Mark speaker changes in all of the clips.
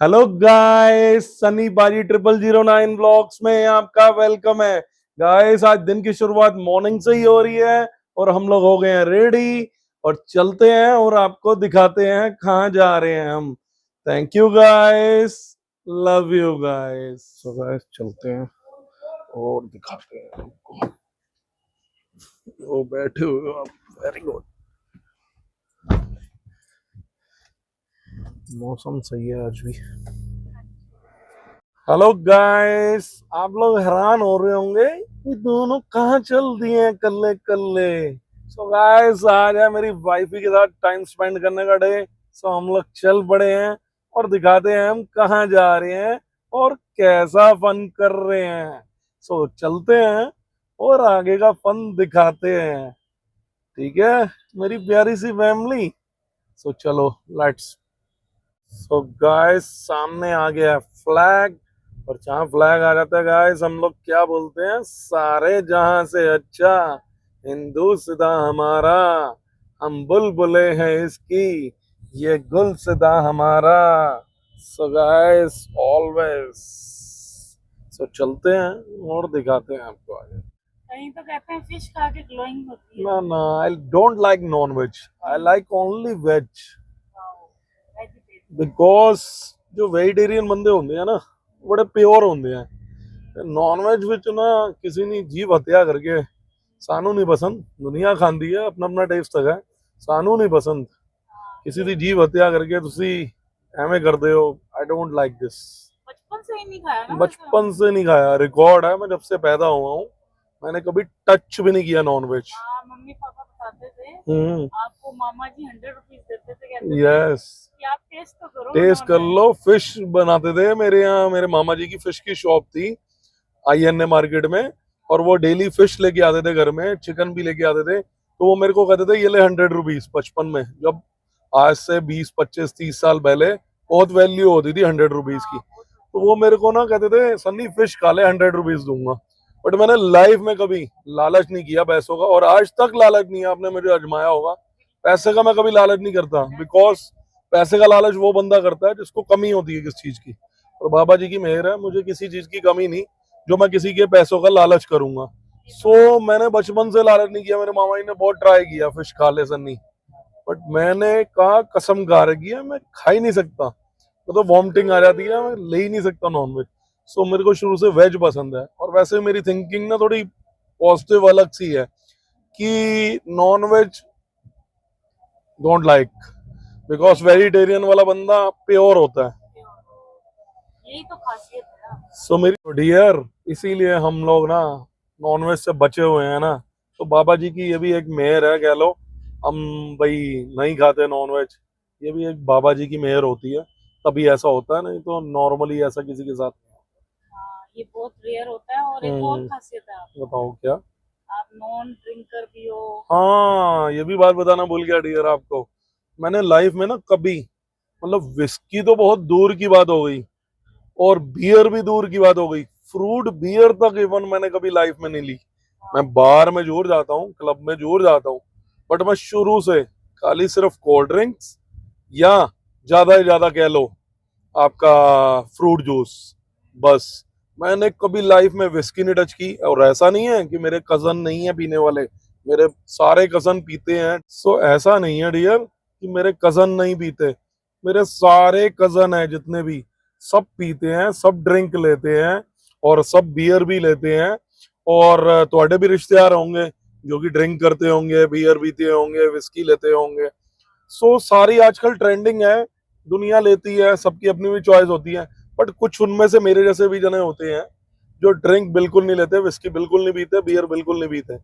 Speaker 1: Hello guys, Sunny बाजी 0009 blogs में आपका वेलकम है। गाइस, आज दिन की शुरुआत मॉर्निंग से ही हो रही है और हम लोग हो गए हैं रेडी और चलते हैं और आपको दिखाते हैं कहाँ जा रहे हैं हम। Thank you guys, love you guys. So guys, चलते हैं और दिखाते हैं आपको। वो बैठे हुए हो आप, वेरी गुड। मौसम सही है आज भी। हेलो गाइस, आप लोग हैरान हो रहे होंगे कि दोनों कहाँ चल दिए हैं कल्ले कल्ले। सो गाइस, आज है मेरी वाइफी के साथ टाइम स्पेंड करने का डे। सो हम लोग चल पड़े हैं और दिखाते हैं हम कहाँ जा रहे हैं और कैसा फन कर रहे हैं। सो चलते हैं और आगे का फन दिखाते हैं। ठीक है मेरी प्यारी सी फैमिली। सो चलो, लेट्स। सो गाइस, सामने आ गया फ्लैग और जहाँ फ्लैग आ जाता है गाइस, हम लोग क्या बोलते हैं, सारे जहां से अच्छा हिंदुस्तां हमारा, हम बुलबुले हैं इसकी, ये गुलसिदा हमारा। So guys, always. सो चलते हैं और दिखाते हैं आपको आगे।
Speaker 2: कहीं तो कहते हैं फिश खा के ग्लोइंग होती है।
Speaker 1: ना ना, I don't like non veg, I like only veg.
Speaker 2: Vegetarian.
Speaker 1: Because जो वेजिटेरियन बंदे होंगे हैं ना, बड़े प्योर होंगे हैं। नॉन वेज विच ना किसी ने जीव हत्या करके, सानू नहीं पसंद। दुनिया खांदी है, अपना अपना टेस्ट है, सानू नहीं पसंद। किसी की जीव हत्या करके तुसी एवें कर दे हो, आई डोंट लाइक दिस।
Speaker 2: बचपन से ही नहीं खाया ना
Speaker 1: बचपन से नहीं खाया, रिकॉर्ड है, मैं जब से पैदा हुआ हूँ मैंने कभी टच भी नहीं किया नॉन वेज।
Speaker 2: हाँ, मम्मी पापा बताते थे
Speaker 1: हम्म,
Speaker 2: आपको मामा जी 100 रुपीज देते थे, कहते थे
Speaker 1: यस।
Speaker 2: कि आप टेस्ट तो करो
Speaker 1: टेस्ट कर
Speaker 2: नॉन-वेज।
Speaker 1: लो। फिश बनाते थे मेरे यहाँ, मेरे मामा जी की फिश की शॉप थी INA मार्केट में, और वो डेली फिश लेके आते थे घर में, चिकन भी लेके आते थे। तो वो मेरे को कहते थे ये ले 100 रुपीज। बचपन में, जब आज से 20 25 30 साल पहले बहुत वैल्यू होती थी 100 रुपीज की। तो वो मेरे को ना कहते थे सन्नी फिश खा ले, 100 रुपीज दूंगा। बट मैंने लाइफ में कभी लालच नहीं किया पैसों का, और आज तक लालच नहीं है। आपने मुझे आजमाया होगा, पैसे का मैं कभी लालच नहीं करता। बिकॉज पैसे का लालच वो बंदा करता है जिसको कमी होती है किस चीज की, और बाबा जी की मेहर है, मुझे किसी चीज की कमी नहीं जो मैं किसी के पैसों का लालच करूंगा। सो मैंने बचपन से लालच नहीं किया। मेरे मामा जी ने बहुत ट्राई किया फिश खा ले सन्नी, बट मैंने कहा कसम खा रखी है मैं खा ही नहीं सकता। तो वॉमिटिंग आ जाती है, मैं ले ही नहीं सकता नॉन वेज। सो मेरे को शुरू से वेज पसंद है। और वैसे मेरी थिंकिंग ना थोड़ी पॉजिटिव अलग सी है कि non veg don't like, because vegetarian वाला बंदा प्योर होता है।
Speaker 2: यही तो खासियत है ना।
Speaker 1: सो मेरी डियर, इसीलिए हम लोग ना नॉनवेज से बचे हुए हैं ना। तो बाबा जी की ये भी एक मेहर है, कह लो। हम भाई नहीं खाते नॉनवेज, ये भी एक बाबा जी की मेहर होती है, तभी ऐसा होता है, नहीं तो नॉर्मली ऐसा किसी के साथ नहीं
Speaker 2: हाँ, ये बहुत रेयर होता है। और एक और
Speaker 1: होता।
Speaker 2: खासियत है
Speaker 1: बताओ क्या।
Speaker 2: आप नॉन ड्रिंकर भी हो।
Speaker 1: हाँ, ये भी बात बताना भूल गया डियर आपको। मैंने लाइफ में ना कभी, मतलब विस्की तो बहुत दूर की बात हो गई और बियर भी दूर की बात हो गई, फ्रूट बियर तक इवन मैंने कभी लाइफ में नहीं ली। मैं बार में जरूर जाता हूँ, क्लब में जरूर जाता हूँ, बट मैं शुरू से खाली सिर्फ कोल्ड ड्रिंक्स या ज्यादा से ज्यादा कह लो आपका फ्रूट जूस, बस। मैंने कभी लाइफ में विस्की नहीं टच की। और ऐसा नहीं है कि मेरे कजन नहीं है पीने वाले, मेरे सारे कजन पीते हैं। सो ऐसा नहीं है डियर कि मेरे कजन नहीं पीते, मेरे सारे कजन है जितने भी, सब पीते हैं, सब ड्रिंक लेते हैं और सब बियर भी लेते हैं। और ਤੁਹਾਡੇ भी रिश्तेदार होंगे जो कि ड्रिंक करते होंगे, बियर पीते होंगे, विस्की लेते होंगे। सो सारी आजकल ट्रेंडिंग है, दुनिया लेती है, सबकी अपनी भी चॉइस होती है। बट कुछ उनमें से मेरे जैसे भी जने होते हैं जो ड्रिंक बिल्कुल नहीं लेते, विस्की बिल्कुल नहीं पीते, बियर बिल्कुल नहीं पीते।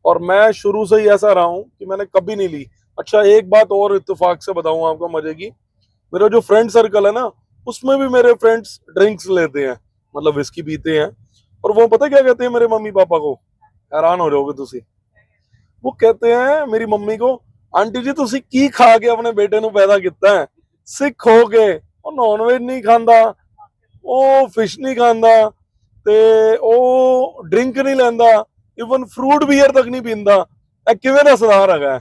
Speaker 1: और मैं शुरू से ही ऐसा रहा हूँ कि मैंने कभी नहीं ली। अच्छा, एक बात और इत्तेफाक से बताऊं आपको मजे की, मेरा जो फ्रेंड सर्कल है ना, उसमें भी मेरे फ्रेंड्स ड्रिंक्स लेते हैं, मतलब विस्की पीते हैं। और वो पता क्या कहते हैं मेरे मम्मी पापा को, हैरान हो जाओगे तुसी। वो कहते हैं मेरी मम्मी को, आंटी जी तुसी की खा के अपने बेटे ਨੂੰ पैदा किया है, सिख हो के ਉਹ नॉन वेज नहीं खांदा, ਉਹ फिश नहीं खांदा, ਤੇ ਉਹ ड्रिंक नहीं ਲੈਂਦਾ, इवन फ्रूट बीयर तक नहीं पींदा, ਇਹ ਕਿਵੇਂ ਦਾ ਸਰਦਾਰ ਹੈਗਾ।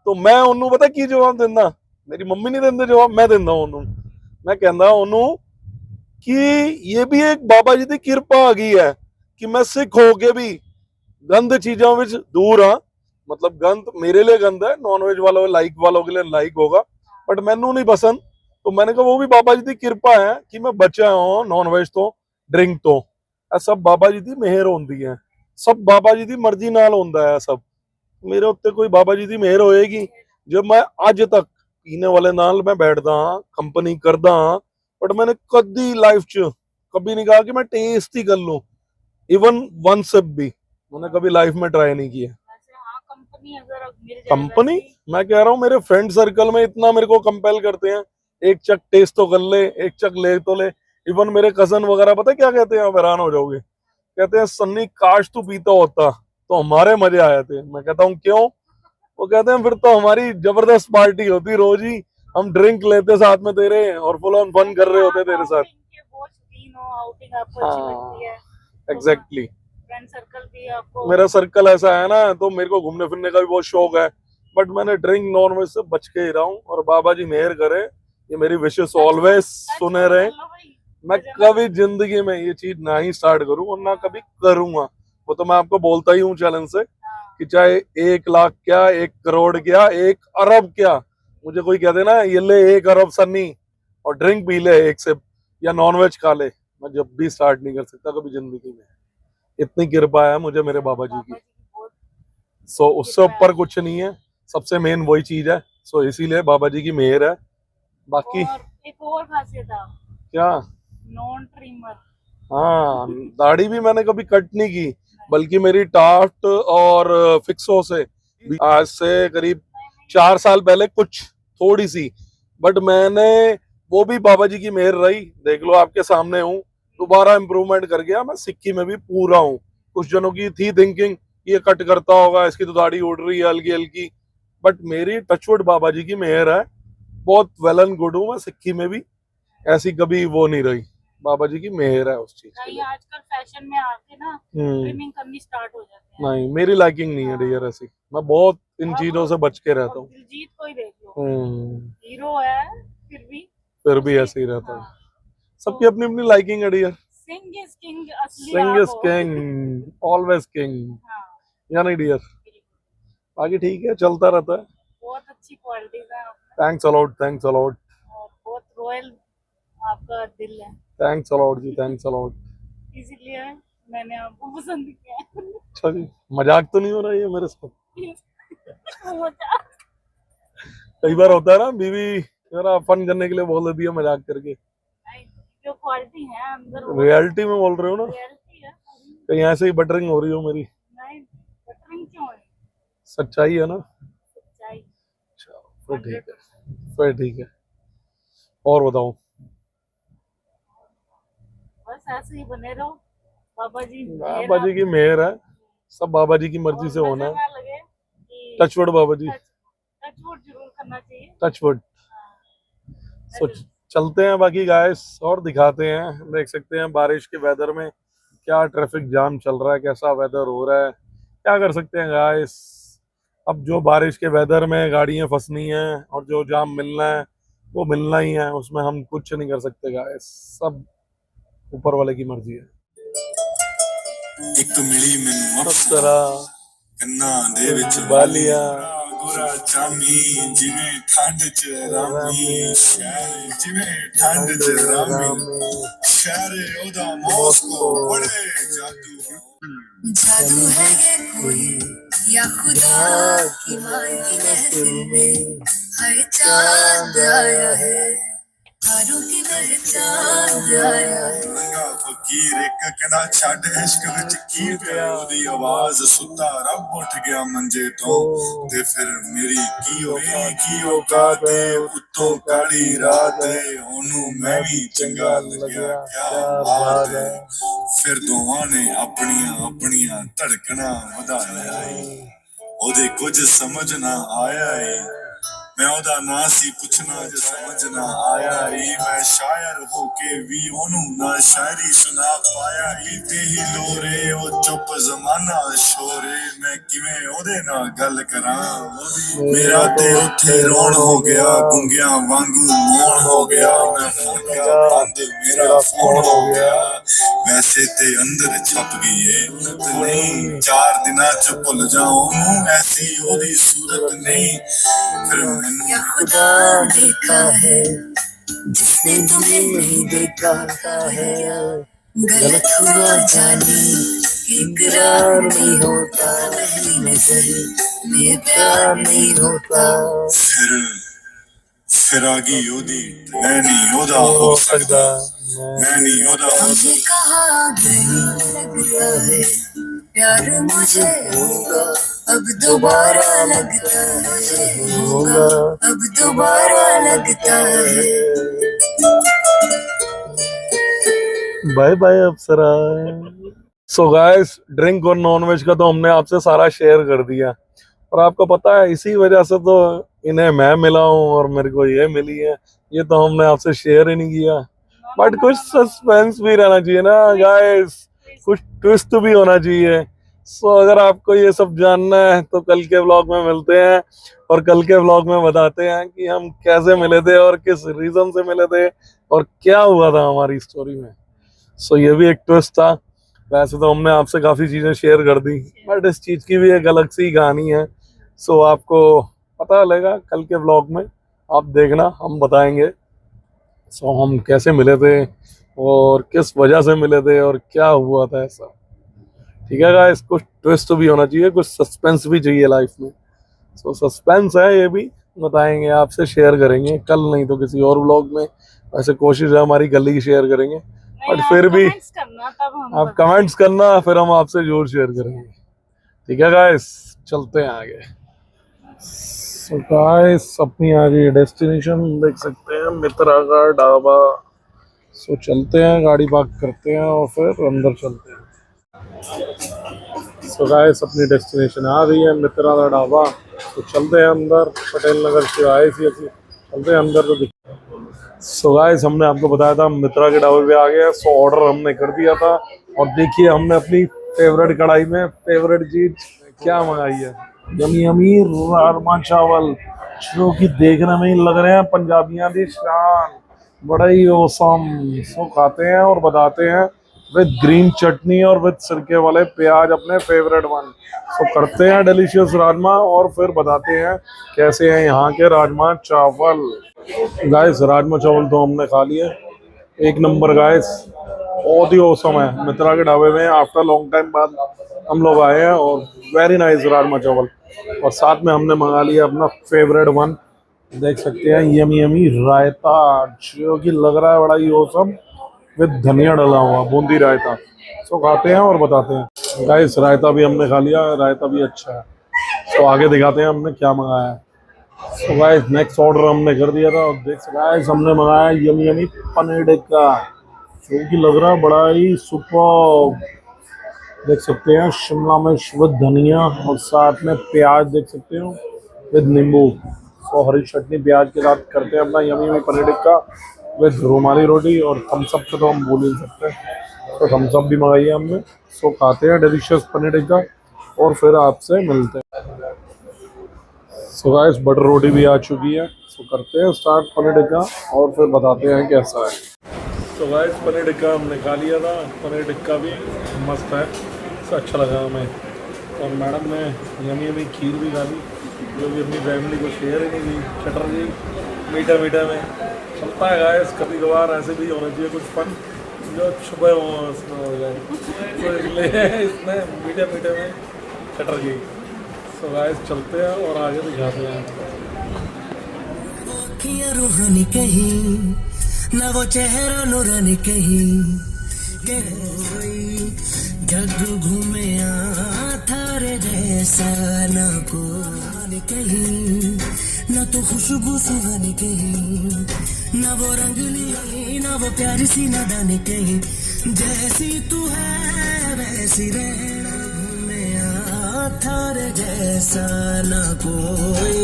Speaker 1: तो मैं ਉਹਨੂੰ पता की जवाब देना, मेरी मम्मी नहीं देंदे जवाब, मैं देंदा ਉਹਨੂੰ। मैं कहना ਉਹਨੂੰ कि ये भी एक बाबा जी की कृपा आ गई है कि मैं सिख होके भी गंद चीजों में दूर हाँ। मतलब गंद मेरे लिए गंद है, नॉनवेज वालों के लिए लाइक होगा, बट मैनू नहीं पसंद। तो मैंने कहा वो भी बाबा जी की कृपा है कि मैं बचा हूं नॉनवेज तो ड्रिंक तो। ਇਹ सब बाबा जी की मेहर होती है, सब बाबा जी की मर्जी नाल होंदा है सब। मेरे उत्ते कोई बाबा जी की मेहर होएगी जब मैं अज तक पीने वाले नाल मैं बैठदा हाँ, कंपनी करदा हाँ, बट मैंने कदी लाइफ च कभी नहीं कहा कि मैं टेस्ट ही कर लूं, इवन वन सिप भी मैंने कभी लाइफ में ट्राई नहीं किया।
Speaker 2: वैसे हाँ, कंपनी अगर मिल जाए
Speaker 1: कंपनी
Speaker 2: वैसी,
Speaker 1: मैं कह रहा हूँ मेरे फ्रेंड सर्कल में इतना मेरे को कंपेल करते हैं, एक चक टेस्ट तो कर ले, एक चक ले तो ले। इवन मेरे कजन वगैरह पता है क्या कहते हैं, आप हैरान हो जाओगे, कहते हैं सन्नी काश तू पीता होता तो हमारे मजे आए थे। मैं कहता हूँ क्यों? वो कहते हैं फिर तो हमारी जबरदस्त पार्टी होती, रोज ही हम ड्रिंक लेते साथ में तेरे और फुल ऑन फन कर रहे होते तेरे साथ।
Speaker 2: आउटिंग के बहुत शौकीन हो, आउटिंग आपको अच्छी लगती है,
Speaker 1: एग्जैक्टली
Speaker 2: फ्रेंड सर्कल भी आपको।
Speaker 1: मेरा सर्कल ऐसा है ना, तो मेरे को घूमने फिरने का भी बहुत शौक है, बट मैंने ड्रिंक नॉन वेज से बच के ही रहा हूँ। और बाबा जी मेहर करे, ये मेरी विशेष ऑलवेज सुने रहे, मैं कभी जिंदगी में ये चीज ना ही स्टार्ट करूं और ना कभी करूंगा। वो तो मैं आपको बोलता ही हूँ चैलेंज से कि चाहे 1 लाख क्या, 1 करोड़ क्या, 1 अरब क्या, मुझे कोई कह देना ये ले 1 अरब सन्नी और ड्रिंक पी ले एक सिप या नॉनवेज खा ले, मैं जब भी स्टार्ट नहीं कर सकता कभी जिंदगी में। इतनी कृपा है मुझे मेरे बाबा जी की। सो उससे ऊपर कुछ नहीं है, सबसे मेन वही चीज है। सो इसीलिए बाबा जी की मेहर है। बाकी
Speaker 2: और एक और खासियत है,
Speaker 1: क्या,
Speaker 2: नॉन ट्रिमर।
Speaker 1: हाँ दाढ़ी भी मैंने कभी कट नहीं की, बल्कि मेरी टाफ्ट और फिक्सो से आज से करीब 4 साल पहले कुछ थोड़ी सी, बट मैंने वो भी बाबा जी की मेहर रही, देख लो आपके सामने हूँ, दोबारा इम्प्रूवमेंट कर गया। मैं सिक्की में भी पूरा हूँ। कुछ जनों की थी थिंकिंग ये कट करता होगा, इसकी तो दाढ़ी उड़ रही है हल्की हल्की, बट मेरी टचवुड बाबा जी की मेहर है, बहुत वेल एंड गुड हूँ मैं सिक्की में भी, ऐसी कभी वो नहीं रही। बाबा जी की मेहर है उस चीज के
Speaker 2: नहीं,
Speaker 1: लिए।
Speaker 2: आजकल फैशन में आके ना ट्रिमिंग करनी स्टार्ट हो जाते हैं।
Speaker 1: नहीं मेरी लाइकिंग नहीं है डियर ऐसी, मैं बहुत इन चीजों से बच के रहता
Speaker 2: और
Speaker 1: हूँ।
Speaker 2: दिलजीत को ही देख लो, हीरो है
Speaker 1: फिर भी ऐसे ही रहता हूँ। सबकी अपनी अपनी लाइकिंग है डियर।
Speaker 2: सिंह इज किंग, असली
Speaker 1: सिंग
Speaker 2: आप
Speaker 1: इज
Speaker 2: हो।
Speaker 1: किंग, ऑलवेज किंग,
Speaker 2: हाँ,
Speaker 1: या नहीं डियर? बाकी ठीक है, चलता रहता है।
Speaker 2: बहुत अच्छी क्वालिटीज है आप में,
Speaker 1: थैंक्स अलॉट, थैंक्स अलॉट,
Speaker 2: और बहुत रॉयल आपका दिल है,
Speaker 1: थैंक्स अलॉट जी, थैंक्स अलॉट।
Speaker 2: इसीलिए मैंने आपको पसंद किया है।
Speaker 1: अच्छा जी, मजाक तो नहीं हो रहा है ये मेरे साथ?
Speaker 2: मजाक
Speaker 1: कई बार होता है ना, बीवी जरा फन करने के लिए बोल देती है मजाक करके।
Speaker 2: नहीं, जो क्वालिटी है अंदर वो
Speaker 1: रियलिटी में बोल रहे हो ना?
Speaker 2: रियलिटी है।
Speaker 1: कहीं ऐसे ही बटरिंग हो रही हो मेरी?
Speaker 2: नहीं, बटरिंग क्यों है,
Speaker 1: सच्चाई है ना?
Speaker 2: सच्चाई।
Speaker 1: फिर ठीक है, फिर ठीक है। और बताओ?
Speaker 2: बस ऐसे ही बने रहो, बाबा जी
Speaker 1: बाबा जी की मेहर है, सब बाबा जी की मर्जी से होना है।
Speaker 2: लगे कि
Speaker 1: टचवुड बाबा जी,
Speaker 2: टचवुड जरूर करना चाहिए।
Speaker 1: टचवुड।
Speaker 2: हाँ,
Speaker 1: सो चलते हैं बाकी गाइस और दिखाते हैं। देख सकते हैं बारिश के वेदर में क्या ट्रैफिक जाम चल रहा है, कैसा वेदर हो रहा है, क्या कर सकते हैं गाइस। अब जो बारिश के वेदर में गाड़ियां फंसनी है और जो जाम मिलना है वो मिलना ही है, उसमें हम कुछ नहीं कर सकते गाइस, सब ऊपर वाले की मर्जी है।
Speaker 3: ਇੱਕ ਮਿਲੀ ਮੈਨੂੰ
Speaker 1: अप्सरा
Speaker 3: ਕੰਨਾਂ ਦੇ ਵਿੱਚ
Speaker 1: बालिया
Speaker 3: ਗੋਰਾ ਚਾਨੀ ਜਿਵੇਂ ਠੰਡ ਚ ਰਾਮੀ ਸ਼ਹਿਰ ਜਿਵੇਂ ਠੰਡ ਚ ਰਾਮੀ ਸ਼ਹਿਰ ਉਹਦਾ ਮੌਸਕੋ ਬੜੇ जादू है ये कोई या खुदा की माई महफिल में हर चांद आया है हारों की पहचान आया है रंगा फकीर एक कहना छੱਡ इश्क ਵਿੱਚ ਕੀ ਪਿਆ ਉਹਦੀ ਆਵਾਜ਼ ਸੁੱਤਾ ਰੱਬ ਉੱਠ ਗਿਆ ਮੰਜੇ ਤੋਂ ਤੇ ਫਿਰ ਮੇਰੀ ਕੀ ਔਕਾਤ ਉੱਤੋਂ ਕਾਲੀ ਰਾਤ ਉਹਨੂੰ ਮੈਂ ਵੀ ਚੰਗਾ ਲੱਗਿਆ ਕਿਆ ਬਾਤ ਹੈ ਫਿਰ ਦੋਵਾਂ ਨੇ ਆਪਣੀਆਂ ਧੜਕਣਾ ਵਧਾਇਆ ਉਹਦੇ ਕੁਝ ਸਮਝ ਨਾ ਆਇਆ ਏ
Speaker 4: मैं ओदा ना सी पुछना जो समझ ना आया ही मैं शायर होके भी ओनू ना शायरी सुना पाया ही ते ही लोरे ओ चुप जमाना शोरे मैं किवें ओदे ना गल करा मेरा ते उथे रोण हो गया गुंगिया वांगू मोण हो गया मैं फोन गया बंद मेरा फोन हो गया वैसे ते अंदर छप गई है उन्नत नहीं 4 दिना च भुल जाऊं ऐसी ओदी सूरत नहीं फिर मैनू
Speaker 3: या खुदा देखा है जिसने तुम्हें नहीं देखा है गलत हुआ जाने इकरार नहीं होता पहली नजर में प्यार नहीं होता
Speaker 4: फिर आगी ओदी मैं नहीं ओदा हो सकदा मैं नहीं ओदा हो
Speaker 3: मुझे कहा नहीं लगता है प्यार मुझे होगा अब दोबारा लगता है होगा अब दोबारा लगता है
Speaker 1: बाय बाय अप्सरा। सो गाइस ड्रिंक और नॉन वेज का तो हमने आपसे सारा शेयर कर दिया और आपको पता है इसी वजह से तो इन्हें मैं मिला हूँ और मेरे को ये मिली है, ये तो हमने आपसे शेयर ही नहीं किया। बट कुछ सस्पेंस भी रहना चाहिए ना गाइस, कुछ ट्विस्ट भी होना चाहिए। सो अगर आपको ये सब जानना है तो कल के व्लॉग में मिलते हैं और कल के व्लॉग में बताते हैं कि हम कैसे मिले थे और किस रीजन से मिले थे और क्या हुआ था हमारी स्टोरी में। सो ये भी एक ट्विस्ट था। वैसे तो हमने आपसे काफ़ी चीज़ें शेयर कर दी बट इस चीज़ की भी एक अलग सी कहानी है। सो आपको पता लगेगा कल के व्लॉग में, आप देखना, हम बताएंगे सो हम कैसे मिले थे और किस वजह से मिले थे और क्या हुआ था ऐसा। ठीक है गाइस, कुछ ट्विस्ट भी होना चाहिए, कुछ सस्पेंस भी चाहिए लाइफ में। सो सस्पेंस है, ये भी बताएंगे, आपसे शेयर करेंगे कल, नहीं तो किसी और व्लॉग में। वैसे कोशिश है हमारी कल ही शेयर करेंगे बट फिर भी आप कमेंट्स करना, फिर हम आपसे जरूर शेयर करेंगे। ठीक है गाइस, चलते हैं आगे। सो गाइस अपनी आगे डेस्टिनेशन देख सकते हैं, मित्रा का ढाबा। सो चलते हैं, गाड़ी पार्क करते हैं और फिर अंदर चलते हैं। सो गाइस अपनी डेस्टिनेशन आ रही है, मित्रा का ढाबा। तो चलते हैं अंदर, पटेल नगर से आए थे, चलते हैं अंदर तो दिखते हैं। सो गाइस हमने आपको बताया था मित्रा के ढाबे पे आ गया। सो ऑर्डर हमने कर दिया था और देखिए हमने अपनी फेवरेट कढ़ाई में फेवरेट चीज क्या मंगाई है, यमी यमी राजमा चावल, जो कि देखने में ही लग रहे हैं पंजाबियों की शान, बड़ा ही औसम। सो खाते हैं और बताते हैं विद ग्रीन चटनी और विद सिरके वाले प्याज, अपने फेवरेट वन। सो करते हैं डिलीशियस राजमा और फिर बताते हैं कैसे हैं यहाँ के राजमा चावल। गाइस राजमा चावल तो हमने खा लिए, एक नंबर गाइस, बहुत ही औसम है। मित्रा के ढाबे में आफ्टर लॉन्ग टाइम बाद हम लोग आए हैं और वेरी नाइस राजमा चावल। और साथ में हमने मंगा लिया अपना फेवरेट वन, देख सकते हैं यमी यमी रायता, जो कि लग रहा है बड़ा ही औसम, विद धनिया डला हुआ बूंदी रायता। सो खाते हैं और बताते हैं। गाइस रायता भी हमने खा लिया, रायता भी अच्छा है। तो आगे दिखाते हैं हमने क्या मंगाया है। तो गाइस नेक्स्ट ऑर्डर हमने कर दिया था और देख सकते गाइस हमने मंगाया यमी यमी पनीर टिक्का, जो कि लग रहा है बड़ा ही सुपर। देख सकते हैं शिमला मिर्च विद धनिया और साथ में प्याज देख सकते हो विद नींबू। तो हरी चटनी प्याज के साथ करते हैं अपना yummy yummy paneer tikka with rumali roti और थम्स अप तो हम भूल ही नहीं सकते, तो थम्स अप भी मंगाई है हमने। सो खाते हैं डिलीशियस पनीर टिक्का और फिर आपसे मिलते हैं। सो गाइस बटर रोटी भी आ चुकी है। सो करते हैं स्टार्ट पनीर टिक्का और फिर बताते हैं कैसा है। तो गाइस पनीर टिक्का हमने खा लिया था, पनीर टिक्का भी मस्त है, तो अच्छा लगा हमें। और मैडम ने यमी यमी खीर भी खा ली, जो भी अपनी फैमिली को शेयर ही नहीं की। चटर जी मीठा मीठा में चलता है गाइस, कभी कभार ऐसे भी होना चाहिए कुछ फन जो छुपे हो उसमें हो जाए, तो इसलिए इसमें मीठे मीठे में चटर जी। तो गाइस चलते हैं और आगे दिखाते हैं।
Speaker 3: रूहानी कहीं ना वो चेहरा नूरानी कहीं के जग घूमे थारे जैसा ना को कहीं, ना तो खुशबू सुहानी कहीं, ना वो रंगली ना वो प्यारी सी नादानी कहीं, जैसी तू है वैसी रहना घूमे थारे जैसा ना कोई,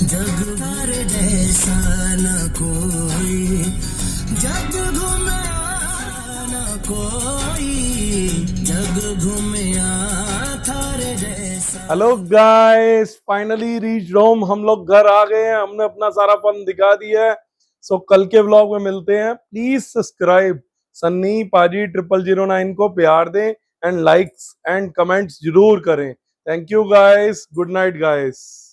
Speaker 3: जग भर जैसा न कोई, जग घूमया न कोई, जग घूमया थारे जैसा।
Speaker 1: Hello guys, finally reach home. हम लोग घर आ गए हैं, हमने अपना सारा फन दिखा दिया है। सो कल के व्लॉग में मिलते हैं। प्लीज सब्सक्राइब सन्नी पाजी 0009 को प्यार दें एंड लाइक्स एंड कमेंट्स जरूर करें। Thank you guys, good night guys.